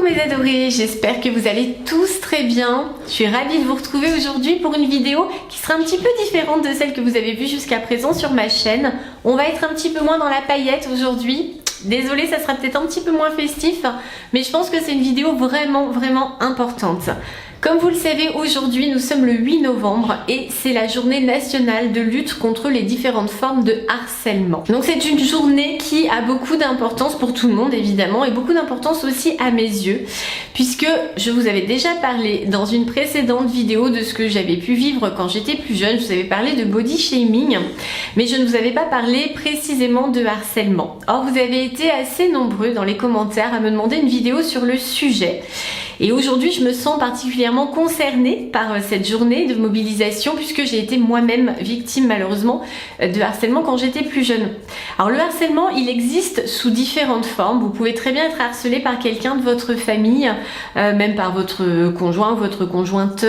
mes adorés, j'espère que vous allez tous très bien. Je suis ravie de vous retrouver aujourd'hui pour une vidéo qui sera un petit peu différente de celle que vous avez vue jusqu'à présent sur ma chaîne. On va être un petit peu moins dans la paillette aujourd'hui. Désolée, ça sera peut-être un petit peu moins festif, mais je pense que c'est une vidéo vraiment importante. Comme vous le savez, aujourd'hui nous sommes le 8 novembre et c'est la journée nationale de lutte contre les différentes formes de harcèlement. Donc c'est une journée qui a beaucoup d'importance pour tout le monde évidemment et beaucoup d'importance aussi à mes yeux, puisque je vous avais déjà parlé dans une précédente vidéo de ce que j'avais pu vivre quand j'étais plus jeune. Je vous avais parlé de body shaming, mais je ne vous avais pas parlé précisément de harcèlement. Or vous avez été assez nombreux dans les commentaires à me demander une vidéo sur le sujet. Et aujourd'hui, je me sens particulièrement concernée par cette journée de mobilisation puisque j'ai été moi-même victime malheureusement de harcèlement quand j'étais plus jeune. Alors le harcèlement, il existe sous différentes formes. Vous pouvez très bien être harcelé par quelqu'un de votre famille, même par votre conjoint ou votre conjointe.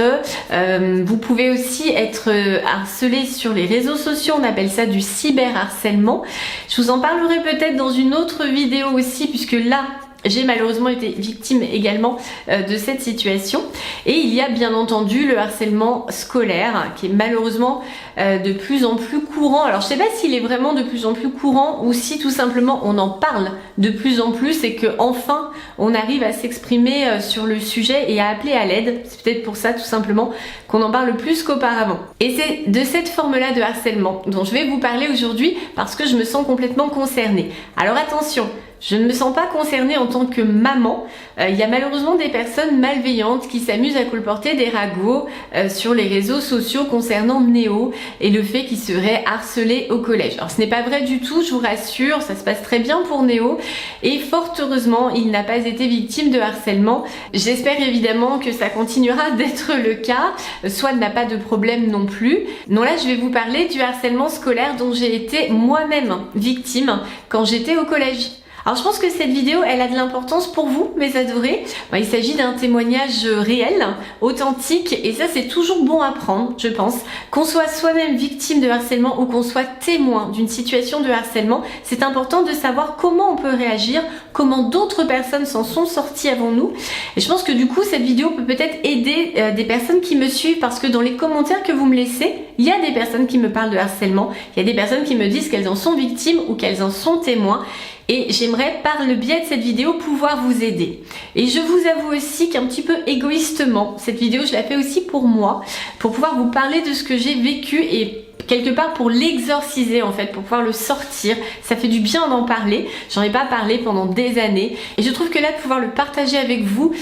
Vous pouvez aussi être harcelé sur les réseaux sociaux, on appelle ça du cyberharcèlement. Je vous en parlerai peut-être dans une autre vidéo aussi puisque là, j'ai malheureusement été victime également de cette situation. Et il y a bien entendu le harcèlement scolaire qui est malheureusement de plus en plus courant. Alors je sais pas s'il est vraiment de plus en plus courant ou si tout simplement on en parle de plus en plus et que enfin on arrive à s'exprimer sur le sujet et à appeler à l'aide. C'est peut-être pour ça tout simplement qu'on en parle plus qu'auparavant. Et c'est de cette forme-là de harcèlement dont je vais vous parler aujourd'hui parce que je me sens complètement concernée. Alors attention, je ne me sens pas concernée en tant que maman. Il y a malheureusement des personnes malveillantes qui s'amusent à colporter des ragots sur les réseaux sociaux concernant Néo et le fait qu'il serait harcelé au collège. Alors ce n'est pas vrai du tout, je vous rassure, ça se passe très bien pour Néo et fort heureusement il n'a pas été victime de harcèlement. J'espère évidemment que ça continuera d'être le cas, soit n'a pas de problème non plus. Non, là je vais vous parler du harcèlement scolaire dont j'ai été moi-même victime quand j'étais au collège. Alors je pense que cette vidéo, elle a de l'importance pour vous, mes adorés. Il s'agit d'un témoignage réel, authentique, et ça c'est toujours bon à prendre, je pense. Qu'on soit soi-même victime de harcèlement ou qu'on soit témoin d'une situation de harcèlement, c'est important de savoir comment on peut réagir, comment d'autres personnes s'en sont sorties avant nous. Et je pense que du coup, cette vidéo peut peut-être aider des personnes qui me suivent parce que dans les commentaires que vous me laissez, il y a des personnes qui me parlent de harcèlement, il y a des personnes qui me disent qu'elles en sont victimes ou qu'elles en sont témoins. Et j'aimerais par le biais de cette vidéo pouvoir vous aider. Et je vous avoue aussi qu'un petit peu égoïstement, cette vidéo je la fais aussi pour moi, pour pouvoir vous parler de ce que j'ai vécu et quelque part pour l'exorciser en fait, pour pouvoir le sortir. Ça fait du bien d'en parler, j'en ai pas parlé pendant des années et je trouve que là de pouvoir le partager avec vous,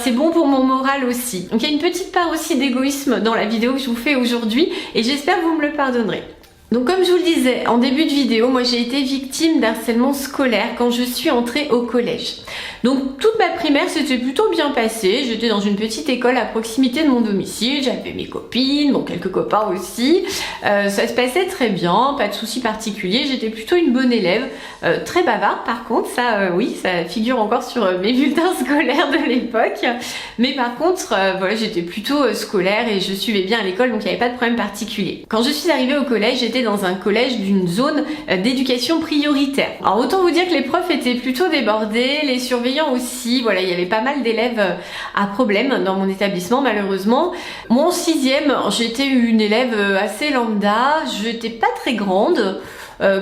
c'est bon pour mon moral aussi. Donc il y a une petite part aussi d'égoïsme dans la vidéo que je vous fais aujourd'hui et j'espère que vous me le pardonnerez. Donc comme je vous le disais en début de vidéo, moi j'ai été victime d'harcèlement scolaire quand je suis entrée au collège. Donc toute ma primaire s'était plutôt bien passée, j'étais dans une petite école à proximité de mon domicile, j'avais mes copines, bon quelques copains aussi, ça se passait très bien, pas de soucis particuliers, j'étais plutôt une bonne élève, très bavarde par contre, ça oui, ça figure encore sur mes bulletins scolaires de l'époque, mais par contre voilà, j'étais plutôt scolaire et je suivais bien à l'école donc il n'y avait pas de problème particulier. Quand je suis arrivée au collège, j'étais dans un collège d'une zone d'éducation prioritaire. Alors autant vous dire que les profs étaient plutôt débordés, les surveillants aussi, voilà, il y avait pas mal d'élèves à problème dans mon établissement malheureusement. Moi en 6e, j'étais une élève assez lambda, j'étais pas très grande,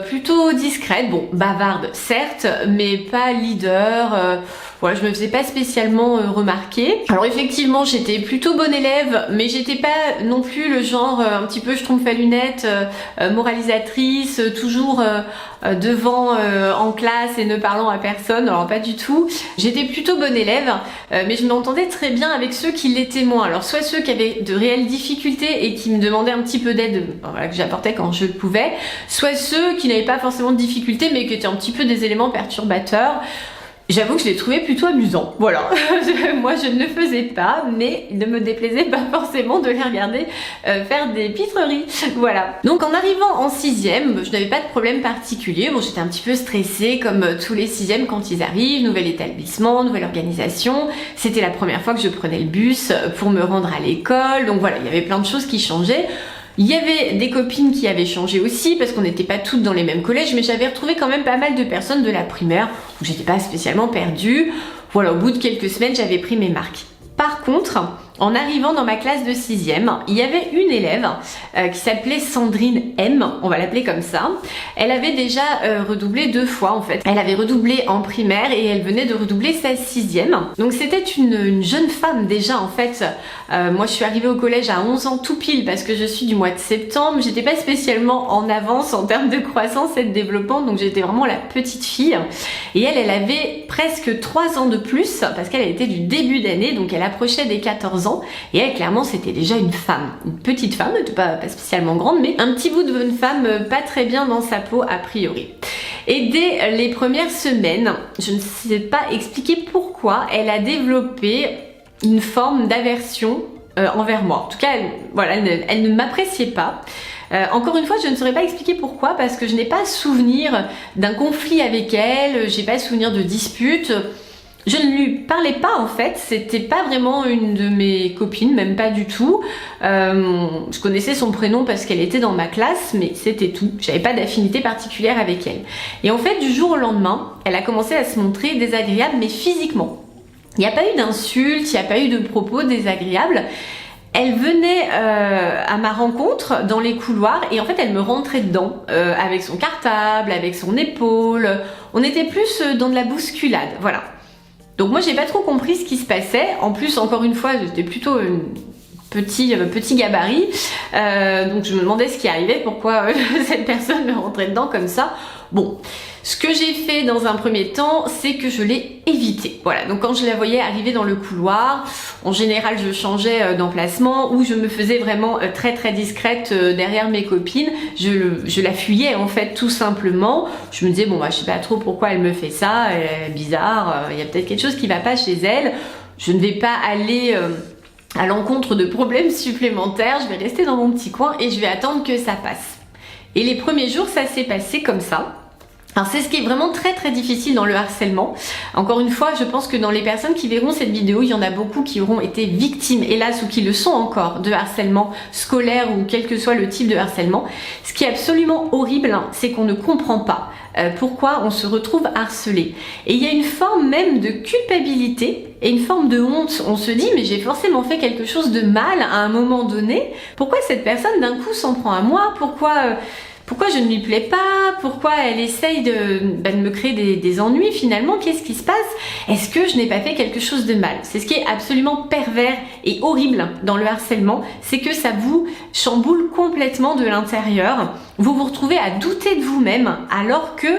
plutôt discrète, bon bavarde certes, mais pas leader. Voilà, je me faisais pas spécialement remarquer. Alors effectivement, j'étais plutôt bonne élève, mais j'étais pas non plus le genre un petit peu schtroumpf à lunettes, moralisatrice, toujours devant en classe et ne parlant à personne. Alors pas du tout. J'étais plutôt bonne élève, mais je m'entendais très bien avec ceux qui l'étaient moins. Alors soit ceux qui avaient de réelles difficultés et qui me demandaient un petit peu d'aide, voilà, que j'apportais quand je le pouvais, soit ceux qui n'avaient pas forcément de difficultés mais qui étaient un petit peu des éléments perturbateurs. J'avoue que je l'ai trouvé plutôt amusant, voilà. Moi je ne le faisais pas, mais il ne me déplaisait pas forcément de les regarder faire des pitreries, voilà. Donc en arrivant en 6e, je n'avais pas de problème particulier, bon j'étais un petit peu stressée comme tous les 6e quand ils arrivent, nouvel établissement, nouvelle organisation, c'était la première fois que je prenais le bus pour me rendre à l'école, donc voilà, il y avait plein de choses qui changeaient. Il y avait des copines qui avaient changé aussi parce qu'on n'était pas toutes dans les mêmes collèges, mais j'avais retrouvé quand même pas mal de personnes de la primaire où j'étais pas spécialement perdue. Voilà, au bout de quelques semaines, j'avais pris mes marques. Par contre, en arrivant dans ma classe de 6e, il y avait une élève qui s'appelait Sandrine M, on va l'appeler comme ça. Elle avait déjà redoublé 2 fois en fait. Elle avait redoublé en primaire et elle venait de redoubler sa 6e. Donc c'était une jeune femme déjà en fait. Moi je suis arrivée au collège à 11 ans tout pile parce que je suis du mois de septembre. J'étais pas spécialement en avance en termes de croissance et de développement, donc j'étais vraiment la petite fille. Et elle avait presque 3 ans de plus parce qu'elle était du début d'année, donc elle approchait des 14 ans. Et elle, clairement, c'était déjà une femme, une petite femme, pas spécialement grande, mais un petit bout de bonne femme, pas très bien dans sa peau a priori. Et dès les premières semaines, je ne sais pas expliquer pourquoi, elle a développé une forme d'aversion envers moi. En tout cas, elle ne m'appréciait pas. Encore une fois, je ne saurais pas expliquer pourquoi, parce que je n'ai pas souvenir d'un conflit avec elle, j'ai pas souvenir de dispute. Je ne lui parlais pas en fait, c'était pas vraiment une de mes copines, même pas du tout. Je connaissais son prénom parce qu'elle était dans ma classe, mais c'était tout. J'avais pas d'affinité particulière avec elle. Et en fait, du jour au lendemain, elle a commencé à se montrer désagréable, mais physiquement. Il n'y a pas eu d'insultes, il n'y a pas eu de propos désagréables. Elle venait à ma rencontre dans les couloirs et en fait elle me rentrait dedans avec son cartable, avec son épaule. On était plus dans de la bousculade, voilà. Donc moi j'ai pas trop compris ce qui se passait. En plus encore une fois j'étais plutôt petit gabarit, donc je me demandais ce qui arrivait, pourquoi cette personne me rentrait dedans comme ça. Bon, ce que j'ai fait dans un premier temps, c'est que je l'ai évité. Voilà, donc quand je la voyais arriver dans le couloir, en général je changeais d'emplacement ou je me faisais vraiment très discrète derrière mes copines. Je la fuyais en fait tout simplement. Je me disais bon bah je sais pas trop pourquoi elle me fait ça, elle est bizarre, il y a peut-être quelque chose qui va pas chez elle. Je ne vais pas aller à l'encontre de problèmes supplémentaires, je vais rester dans mon petit coin et je vais attendre que ça passe. Et les premiers jours ça s'est passé comme ça. Alors c'est ce qui est vraiment très difficile dans le harcèlement. Encore une fois, je pense que dans les personnes qui verront cette vidéo, il y en a beaucoup qui auront été victimes, hélas, ou qui le sont encore, de harcèlement scolaire ou quel que soit le type de harcèlement. Ce qui est absolument horrible, c'est qu'on ne comprend pas pourquoi on se retrouve harcelé. Et il y a une forme même de culpabilité et une forme de honte. On se dit mais j'ai forcément fait quelque chose de mal à un moment donné. Pourquoi cette personne d'un coup s'en prend à moi? Pourquoi je ne lui plais pas? Pourquoi elle essaye de me créer des ennuis finalement? Qu'est-ce qui se passe? Est-ce que je n'ai pas fait quelque chose de mal? C'est ce qui est absolument pervers et horrible dans le harcèlement, c'est que ça vous chamboule complètement de l'intérieur. Vous vous retrouvez à douter de vous-même alors que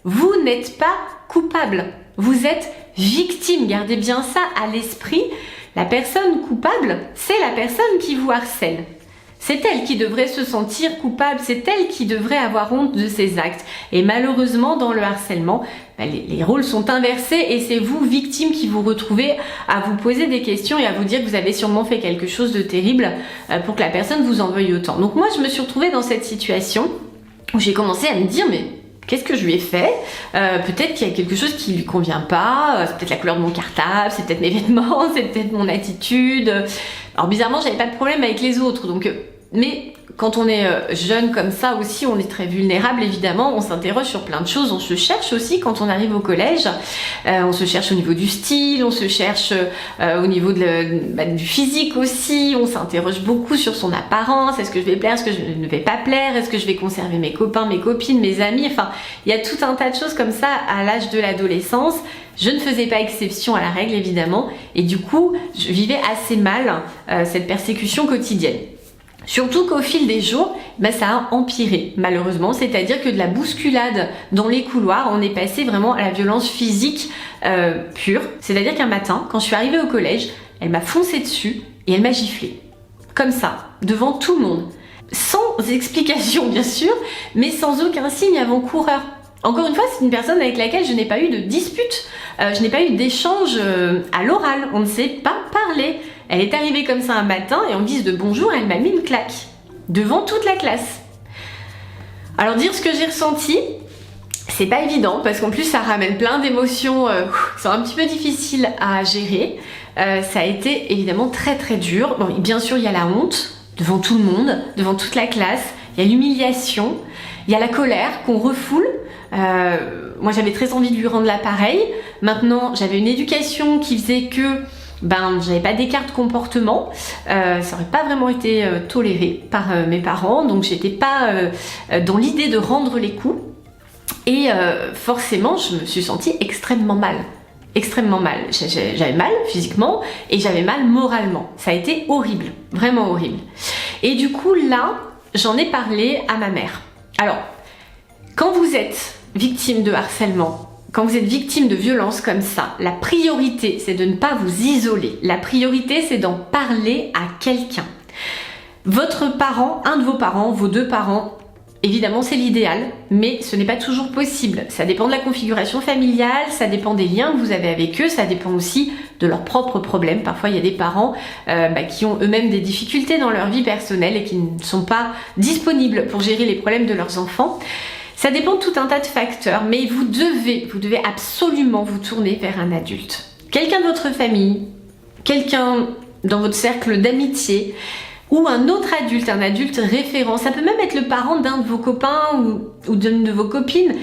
vous n'êtes pas coupable. Vous êtes victime. Gardez bien ça à l'esprit. La personne coupable, c'est la personne qui vous harcèle. C'est elle qui devrait se sentir coupable, c'est elle qui devrait avoir honte de ses actes. Et malheureusement, dans le harcèlement, les rôles sont inversés et c'est vous, victime, qui vous retrouvez à vous poser des questions et à vous dire que vous avez sûrement fait quelque chose de terrible pour que la personne vous en veuille autant. Donc moi, je me suis retrouvée dans cette situation où j'ai commencé à me dire, mais qu'est-ce que je lui ai fait? Peut-être qu'il y a quelque chose qui lui convient pas, c'est peut-être la couleur de mon cartable, c'est peut-être mes vêtements, c'est peut-être mon attitude. Alors bizarrement, j'avais pas de problème avec les autres, donc... Mais quand on est jeune comme ça aussi, on est très vulnérable évidemment, on s'interroge sur plein de choses, on se cherche aussi quand on arrive au collège, on se cherche au niveau du style, on se cherche au niveau du physique aussi, on s'interroge beaucoup sur son apparence, est-ce que je vais plaire, est-ce que je ne vais pas plaire, est-ce que je vais conserver mes copains, mes copines, mes amis, enfin il y a tout un tas de choses comme ça à l'âge de l'adolescence. Je ne faisais pas exception à la règle évidemment et du coup je vivais assez mal cette persécution quotidienne. Surtout qu'au fil des jours, ça a empiré malheureusement, c'est-à-dire que de la bousculade dans les couloirs, on est passé vraiment à la violence physique pure. C'est-à-dire qu'un matin, quand je suis arrivée au collège, elle m'a foncé dessus et elle m'a giflé. Comme ça, devant tout le monde. Sans explication bien sûr, mais sans aucun signe avant-coureur. Encore une fois, c'est une personne avec laquelle je n'ai pas eu de dispute, je n'ai pas eu d'échange à l'oral, on ne s'est pas parlé. Elle est arrivée comme ça un matin et en guise de bonjour, elle m'a mis une claque devant toute la classe. Alors dire ce que j'ai ressenti, c'est pas évident parce qu'en plus ça ramène plein d'émotions qui sont un petit peu difficiles à gérer. Ça a été évidemment très dur. Bon, bien sûr, il y a la honte devant tout le monde, devant toute la classe. Il y a l'humiliation, il y a la colère qu'on refoule. Moi j'avais très envie de lui rendre l'appareil, Maintenant, j'avais une éducation qui faisait que j'avais pas d'écart de comportement, ça aurait pas vraiment été toléré par mes parents, donc j'étais pas dans l'idée de rendre les coups, et forcément je me suis sentie extrêmement mal. Extrêmement mal. J'avais mal physiquement et j'avais mal moralement. Ça a été horrible, vraiment horrible. Et du coup là, j'en ai parlé à ma mère. Alors, quand vous êtes victime de harcèlement, quand vous êtes victime de violence comme ça, la priorité c'est de ne pas vous isoler. La priorité c'est d'en parler à quelqu'un. Votre parent, un de vos parents, vos deux parents, évidemment, c'est l'idéal, mais ce n'est pas toujours possible. Ça dépend de la configuration familiale, ça dépend des liens que vous avez avec eux, ça dépend aussi de leurs propres problèmes. Parfois, il y a des parents qui ont eux-mêmes des difficultés dans leur vie personnelle et qui ne sont pas disponibles pour gérer les problèmes de leurs enfants. Ça dépend de tout un tas de facteurs, mais vous devez absolument vous tourner vers un adulte. Quelqu'un de votre famille, quelqu'un dans votre cercle d'amitié, ou un autre adulte, un adulte référent. Ça peut même être le parent d'un de vos copains ou d'une de vos copines.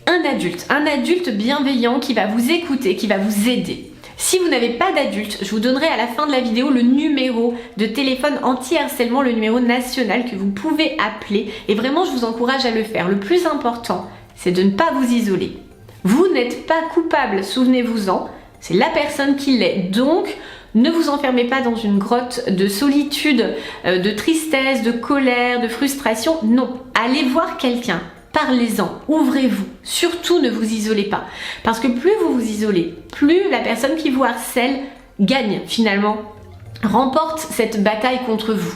Un adulte bienveillant qui va vous écouter, qui va vous aider. Si vous n'avez pas d'adulte, je vous donnerai à la fin de la vidéo le numéro de téléphone anti-harcèlement, le numéro national que vous pouvez appeler. Et vraiment, je vous encourage à le faire. Le plus important, c'est de ne pas vous isoler. Vous n'êtes pas coupable, souvenez-vous-en. C'est la personne qui l'est. Donc, ne vous enfermez pas dans une grotte de solitude, de tristesse, de colère, de frustration. Non, allez voir quelqu'un, parlez-en, ouvrez-vous. Surtout ne vous isolez pas. Parce que plus vous vous isolez, plus la personne qui vous harcèle gagne finalement, remporte cette bataille contre vous.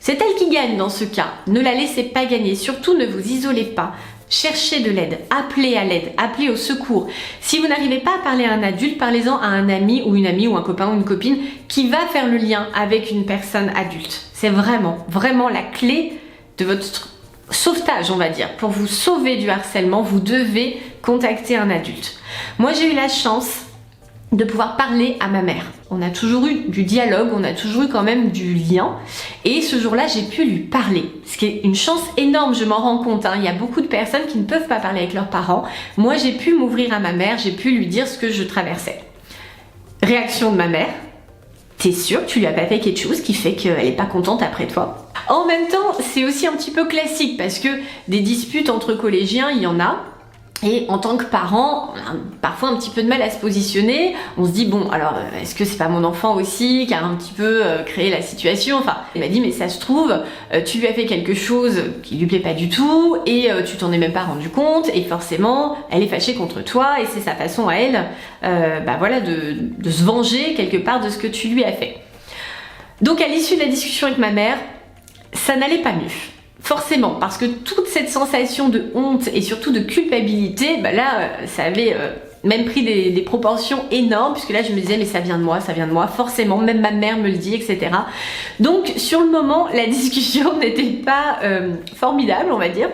C'est elle qui gagne dans ce cas. Ne la laissez pas gagner. Surtout ne vous isolez pas. Cherchez de l'aide, appelez à l'aide, appelez au secours. Si vous n'arrivez pas à parler à un adulte, parlez-en à un ami ou une amie ou un copain ou une copine qui va faire le lien avec une personne adulte. C'est vraiment, vraiment la clé de votre sauvetage, on va dire. Pour vous sauver du harcèlement, vous devez contacter un adulte. Moi, j'ai eu la chance de pouvoir parler à ma mère. On a toujours eu du dialogue, on a toujours eu quand même du lien. Et ce jour-là, j'ai pu lui parler. Ce qui est une chance énorme, je m'en rends compte. Il y a beaucoup de personnes qui ne peuvent pas parler avec leurs parents. Moi, j'ai pu m'ouvrir à ma mère, j'ai pu lui dire ce que je traversais. Réaction de ma mère. T'es sûre que tu lui as pas fait quelque chose qui fait qu'elle est pas contente après toi? En même temps, c'est aussi un petit peu classique parce que des disputes entre collégiens, il y en a. Et en tant que parent, on a parfois un petit peu de mal à se positionner. On se dit, bon, alors, est-ce que c'est pas mon enfant aussi qui a un petit peu créé la situation? Enfin, elle m'a dit, mais ça se trouve, tu lui as fait quelque chose qui lui plaît pas du tout et tu t'en es même pas rendu compte et forcément, elle est fâchée contre toi et c'est sa façon à elle, de se venger quelque part de ce que tu lui as fait. Donc, à l'issue de la discussion avec ma mère, ça n'allait pas mieux. Forcément, parce que toute cette sensation de honte et surtout de culpabilité, ça avait même pris des proportions énormes, puisque là je me disais mais ça vient de moi, forcément, même ma mère me le dit, etc. Donc sur le moment, la discussion n'était pas formidable, on va dire.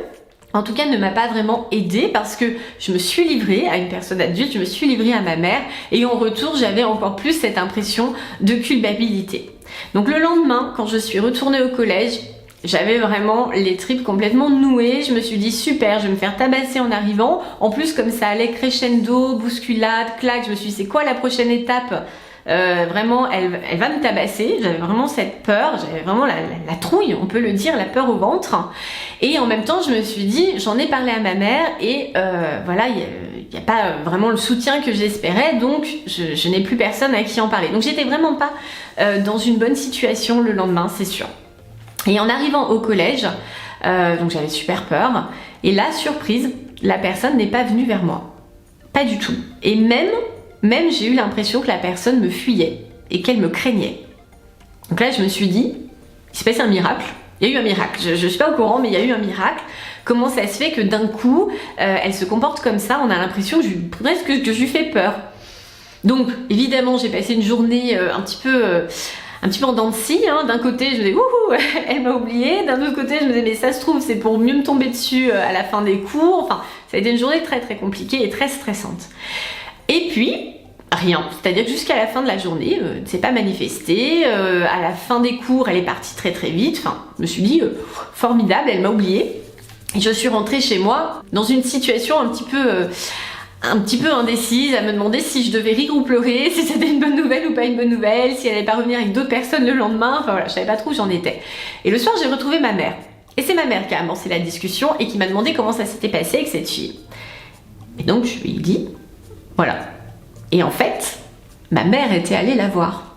En tout cas, ne m'a pas vraiment aidée parce que je me suis livrée à une personne adulte, je me suis livrée à ma mère et en retour, j'avais encore plus cette impression de culpabilité. Donc le lendemain, quand je suis retournée au collège, j'avais vraiment les tripes complètement nouées. Je me suis dit super, je vais me faire tabasser en arrivant. En plus, comme ça allait crescendo, bousculade, claque, je me suis dit c'est quoi la prochaine étape? Vraiment, elle va me tabasser. J'avais vraiment cette peur, j'avais vraiment la trouille, on peut le dire, la peur au ventre. Et en même temps, je me suis dit, j'en ai parlé à ma mère et il n'y a pas vraiment le soutien que j'espérais, donc je n'ai plus personne à qui en parler. Donc j'étais vraiment pas dans une bonne situation le lendemain, c'est sûr. Et en arrivant au collège, donc j'avais super peur, et là, surprise, la personne n'est pas venue vers moi. Pas du tout. Et même j'ai eu l'impression que la personne me fuyait et qu'elle me craignait. Donc là, je me suis dit, il s'est passé un miracle. Il y a eu un miracle. Je ne suis pas au courant, mais il y a eu un miracle. Comment ça se fait que d'un coup, elle se comporte comme ça? On a l'impression presque que je lui fais peur. Donc, évidemment, j'ai passé une journée un petit peu en dents de scie, d'un côté je me disais wouhou, elle m'a oublié, d'un autre côté je me disais mais ça se trouve c'est pour mieux me tomber dessus à la fin des cours, enfin ça a été une journée très très compliquée et très stressante. Et puis rien, c'est-à-dire que jusqu'à la fin de la journée, elle ne s'est pas manifestée, à la fin des cours elle est partie très très vite, enfin je me suis dit formidable, elle m'a oublié. Et je suis rentrée chez moi dans une situation un petit peu un petit peu indécise, à me demander si je devais rire ou pleurer, si c'était une bonne nouvelle ou pas une bonne nouvelle, si elle allait pas revenir avec d'autres personnes le lendemain, enfin voilà, je savais pas trop où j'en étais. Et le soir, j'ai retrouvé ma mère. Et c'est ma mère qui a amorcé la discussion et qui m'a demandé comment ça s'était passé avec cette fille. Et donc, je lui ai dit, voilà. Et en fait, ma mère était allée la voir.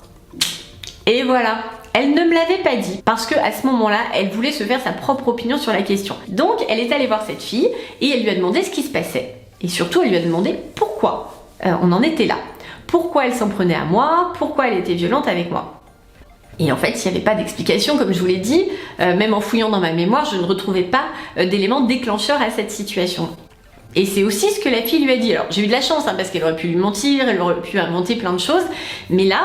Et voilà. Elle ne me l'avait pas dit parce que à ce moment-là, elle voulait se faire sa propre opinion sur la question. Donc, elle est allée voir cette fille et elle lui a demandé ce qui se passait. Et surtout, elle lui a demandé pourquoi on en était là. Pourquoi elle s'en prenait à moi, pourquoi elle était violente avec moi. Et en fait, il n'y avait pas d'explication, comme je vous l'ai dit. Même en fouillant dans ma mémoire, je ne retrouvais pas d'éléments déclencheurs à cette situation. Et c'est aussi ce que la fille lui a dit. Alors j'ai eu de la chance parce qu'elle aurait pu lui mentir, elle aurait pu inventer plein de choses, mais là,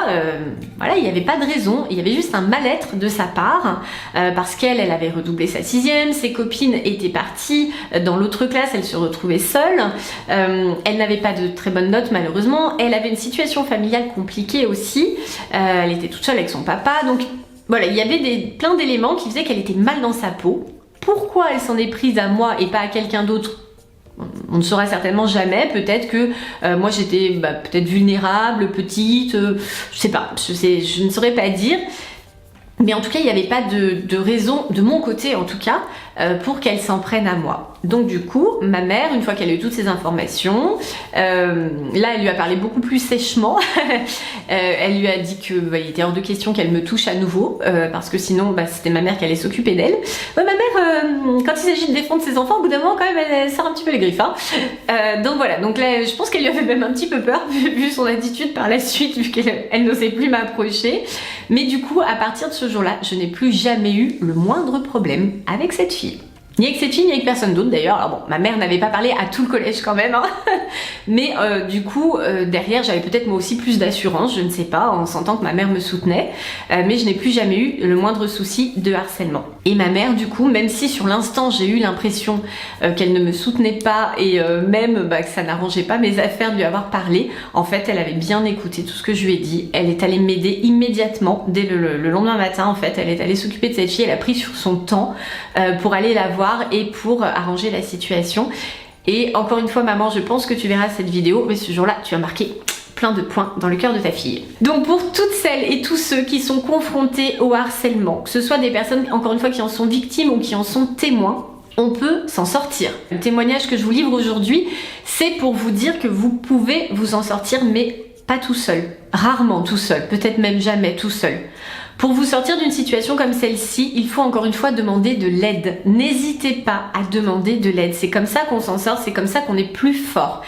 voilà, il n'y avait pas de raison, il y avait juste un mal-être de sa part, parce qu'elle avait redoublé sa 6e, ses copines étaient parties dans l'autre classe, elle se retrouvait seule, elle n'avait pas de très bonnes notes malheureusement, elle avait une situation familiale compliquée aussi, elle était toute seule avec son papa, donc voilà, il y avait plein d'éléments qui faisaient qu'elle était mal dans sa peau. Pourquoi elle s'en est prise à moi et pas à quelqu'un d'autre? On ne saura certainement jamais, peut-être que moi j'étais peut-être vulnérable, petite, je sais pas, je ne saurais pas dire. Mais en tout cas, il n'y avait pas de raison, de mon côté en tout cas, pour qu'elle s'en prenne à moi. Donc du coup, ma mère, une fois qu'elle a eu toutes ces informations, là elle lui a parlé beaucoup plus sèchement. Elle lui a dit qu'il était hors de question qu'elle me touche à nouveau, parce que sinon c'était ma mère qui allait s'occuper d'elle. Ma mère, quand il s'agit de défendre ses enfants, au bout d'un moment quand même elle sort un petit peu les griffes. Donc voilà, donc là je pense qu'elle lui avait même un petit peu peur, vu son attitude par la suite, vu qu'elle n'osait plus m'approcher. Mais du coup, à partir de ce jour-là, je n'ai plus jamais eu le moindre problème avec cette fille. Ni avec cette fille, ni avec personne d'autre d'ailleurs. Alors bon, ma mère n'avait pas parlé à tout le collège quand même, hein. Mais du coup, derrière, j'avais peut-être moi aussi plus d'assurance, je ne sais pas, en sentant que ma mère me soutenait. Mais je n'ai plus jamais eu le moindre souci de harcèlement. Et ma mère, du coup, même si sur l'instant j'ai eu l'impression qu'elle ne me soutenait pas et même que ça n'arrangeait pas mes affaires de lui avoir parlé, en fait, elle avait bien écouté tout ce que je lui ai dit. Elle est allée m'aider immédiatement, dès le lendemain matin, en fait. Elle est allée s'occuper de cette fille, elle a pris sur son temps pour aller la voir et pour arranger la situation. Et encore une fois, maman, je pense que tu verras cette vidéo, mais ce jour-là, tu as marqué plein de points dans le cœur de ta fille. Donc pour toutes celles et tous ceux qui sont confrontés au harcèlement, que ce soit des personnes, encore une fois, qui en sont victimes ou qui en sont témoins, on peut s'en sortir. Le témoignage que je vous livre aujourd'hui, c'est pour vous dire que vous pouvez vous en sortir, mais pas tout seul. Rarement tout seul, peut-être même jamais tout seul. Pour vous sortir d'une situation comme celle-ci, il faut encore une fois demander de l'aide. N'hésitez pas à demander de l'aide. C'est comme ça qu'on s'en sort, c'est comme ça qu'on est plus fort.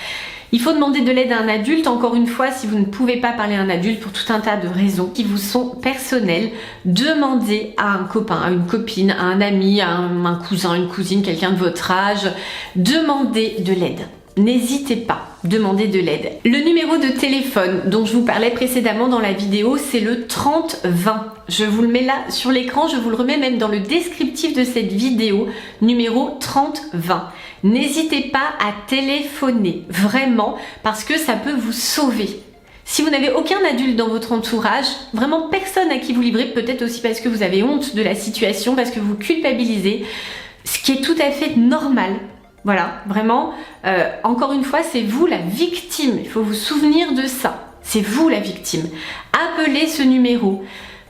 Il faut demander de l'aide à un adulte, encore une fois, si vous ne pouvez pas parler à un adulte pour tout un tas de raisons qui vous sont personnelles, demandez à un copain, à une copine, à un ami, à un cousin, une cousine, quelqu'un de votre âge, demandez de l'aide. N'hésitez pas, demandez de l'aide. Le numéro de téléphone dont je vous parlais précédemment dans la vidéo, c'est le 3020. Je vous le mets là sur l'écran, je vous le remets même dans le descriptif de cette vidéo, numéro 3020. N'hésitez pas à téléphoner, vraiment, parce que ça peut vous sauver. Si vous n'avez aucun adulte dans votre entourage, vraiment personne à qui vous livrer, peut-être aussi parce que vous avez honte de la situation, parce que vous culpabilisez, ce qui est tout à fait normal. Voilà, vraiment, encore une fois, c'est vous la victime. Il faut vous souvenir de ça. C'est vous la victime. Appelez ce numéro.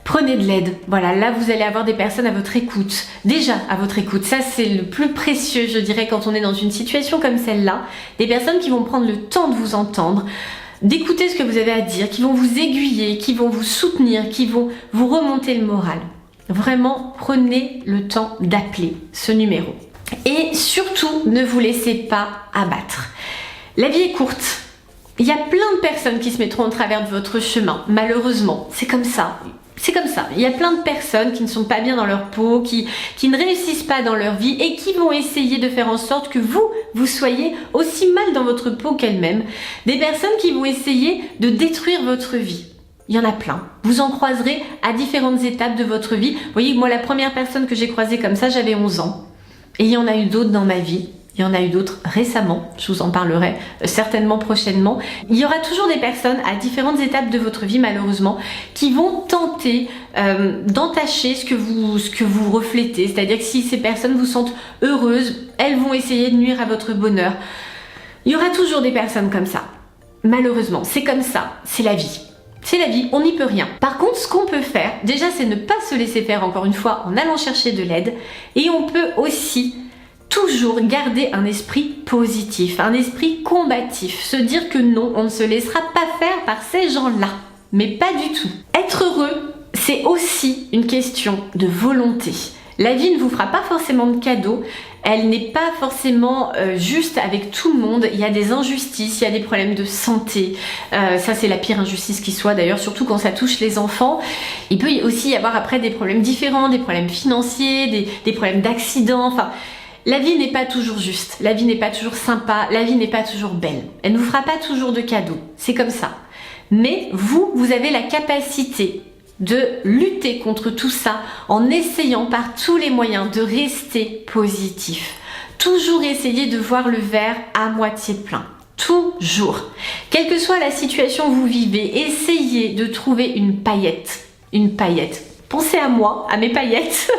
Prenez de l'aide. Voilà, là, vous allez avoir des personnes à votre écoute. Déjà à votre écoute. Ça, c'est le plus précieux, je dirais, quand on est dans une situation comme celle-là. Des personnes qui vont prendre le temps de vous entendre, d'écouter ce que vous avez à dire, qui vont vous aiguiller, qui vont vous soutenir, qui vont vous remonter le moral. Vraiment, prenez le temps d'appeler ce numéro. Et surtout, ne vous laissez pas abattre. La vie est courte. Il y a plein de personnes qui se mettront au travers de votre chemin, malheureusement. C'est comme ça. C'est comme ça. Il y a plein de personnes qui ne sont pas bien dans leur peau, qui ne réussissent pas dans leur vie et qui vont essayer de faire en sorte que vous soyez aussi mal dans votre peau qu'elles-mêmes. Des personnes qui vont essayer de détruire votre vie. Il y en a plein. Vous en croiserez à différentes étapes de votre vie. Vous voyez, moi, la première personne que j'ai croisée comme ça, j'avais 11 ans. Et il y en a eu d'autres dans ma vie. Il y en a eu d'autres récemment, je vous en parlerai certainement prochainement. Il y aura toujours des personnes à différentes étapes de votre vie, malheureusement, qui vont tenter d'entacher ce que vous reflétez. C'est-à-dire que si ces personnes vous sentent heureuses, elles vont essayer de nuire à votre bonheur. Il y aura toujours des personnes comme ça. Malheureusement, c'est comme ça, c'est la vie. C'est la vie, on n'y peut rien. Par contre, ce qu'on peut faire, déjà, c'est ne pas se laisser faire, encore une fois, en allant chercher de l'aide. Et on peut aussi toujours garder un esprit positif, un esprit combatif. Se dire que non, on ne se laissera pas faire par ces gens-là. Mais pas du tout. Être heureux, c'est aussi une question de volonté. La vie ne vous fera pas forcément de cadeaux, elle n'est pas forcément juste avec tout le monde, il y a des injustices, il y a des problèmes de santé, ça c'est la pire injustice qui soit d'ailleurs, surtout quand ça touche les enfants. Il peut aussi y avoir après des problèmes différents, des problèmes financiers, des problèmes d'accidents, enfin... La vie n'est pas toujours juste, la vie n'est pas toujours sympa, la vie n'est pas toujours belle. Elle ne vous fera pas toujours de cadeaux, c'est comme ça. Mais vous avez la capacité de lutter contre tout ça en essayant par tous les moyens de rester positif. Toujours essayer de voir le verre à moitié plein. Toujours. Quelle que soit la situation où vous vivez, essayez de trouver une paillette. Une paillette. Pensez à moi, à mes paillettes.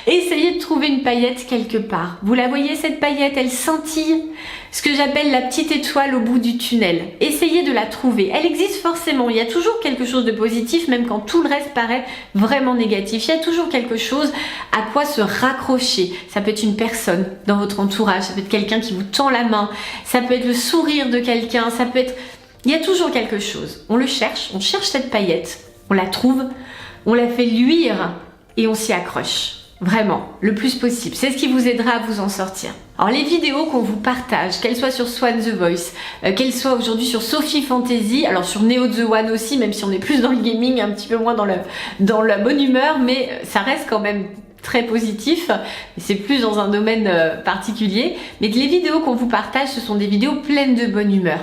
Essayez de trouver une paillette quelque part. Vous la voyez cette paillette, elle scintille. Ce que j'appelle la petite étoile au bout du tunnel. Essayez de la trouver. Elle existe forcément. Il y a toujours quelque chose de positif, même quand tout le reste paraît vraiment négatif. Il y a toujours quelque chose à quoi se raccrocher. Ça peut être une personne dans votre entourage. Ça peut être quelqu'un qui vous tend la main. Ça peut être le sourire de quelqu'un. Ça peut être... Il y a toujours quelque chose. On le cherche. On cherche cette paillette. On la trouve. On la fait luire et on s'y accroche. Vraiment, le plus possible. C'est ce qui vous aidera à vous en sortir. Alors les vidéos qu'on vous partage, qu'elles soient sur Swan The Voice, qu'elles soient aujourd'hui sur Sophie Fantasy, alors sur Neo The One aussi, même si on est plus dans le gaming, un petit peu moins dans la bonne humeur, mais ça reste quand même très positif, c'est plus dans un domaine particulier. Mais les vidéos qu'on vous partage, ce sont des vidéos pleines de bonne humeur.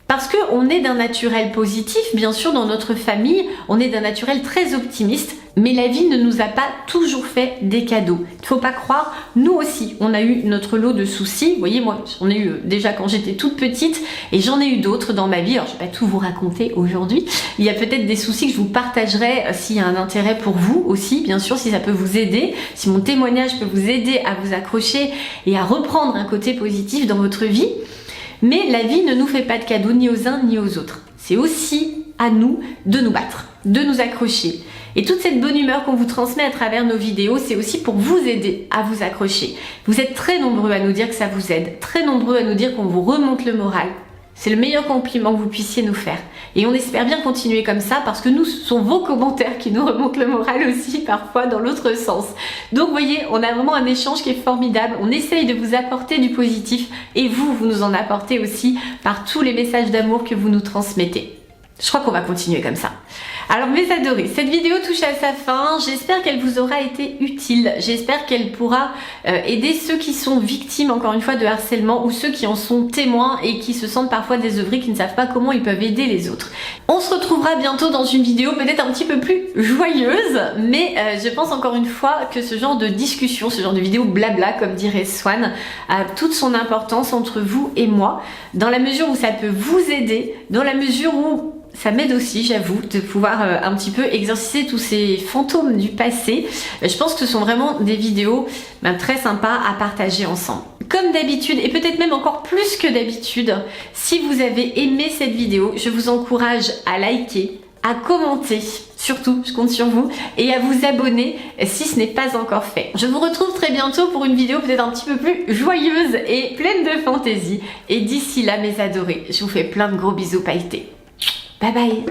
Parce qu'on est d'un naturel positif, bien sûr, dans notre famille, on est d'un naturel très optimiste, mais la vie ne nous a pas toujours fait des cadeaux. Il ne faut pas croire, nous aussi, on a eu notre lot de soucis. Vous voyez, moi, j'en ai eu déjà quand j'étais toute petite, et j'en ai eu d'autres dans ma vie. Alors, je ne vais pas tout vous raconter aujourd'hui. Il y a peut-être des soucis que je vous partagerai s'il y a un intérêt pour vous aussi, bien sûr, si ça peut vous aider, si mon témoignage peut vous aider à vous accrocher et à reprendre un côté positif dans votre vie. Mais la vie ne nous fait pas de cadeaux ni aux uns ni aux autres. C'est aussi à nous de nous battre, de nous accrocher. Et toute cette bonne humeur qu'on vous transmet à travers nos vidéos, c'est aussi pour vous aider à vous accrocher. Vous êtes très nombreux à nous dire que ça vous aide, très nombreux à nous dire qu'on vous remonte le moral. C'est le meilleur compliment que vous puissiez nous faire. Et on espère bien continuer comme ça parce que nous, ce sont vos commentaires qui nous remontent le moral aussi, parfois dans l'autre sens. Donc vous voyez, on a vraiment un échange qui est formidable. On essaye de vous apporter du positif et vous nous en apportez aussi par tous les messages d'amour que vous nous transmettez. Je crois qu'on va continuer comme ça. Alors mes adorés, cette vidéo touche à sa fin, j'espère qu'elle vous aura été utile, j'espère qu'elle pourra aider ceux qui sont victimes encore une fois de harcèlement ou ceux qui en sont témoins et qui se sentent parfois désœuvrés, qui ne savent pas comment ils peuvent aider les autres. On se retrouvera bientôt dans une vidéo peut-être un petit peu plus joyeuse, mais je pense encore une fois que ce genre de discussion, ce genre de vidéo blabla comme dirait Swan, a toute son importance entre vous et moi, dans la mesure où ça peut vous aider, dans la mesure où ça m'aide aussi, j'avoue, de pouvoir un petit peu exorciser tous ces fantômes du passé. Je pense que ce sont vraiment des vidéos très sympas à partager ensemble. Comme d'habitude, et peut-être même encore plus que d'habitude, si vous avez aimé cette vidéo, je vous encourage à liker, à commenter, surtout, je compte sur vous, et à vous abonner si ce n'est pas encore fait. Je vous retrouve très bientôt pour une vidéo peut-être un petit peu plus joyeuse et pleine de fantaisie. Et d'ici là, mes adorés, je vous fais plein de gros bisous pailletés. Bye bye.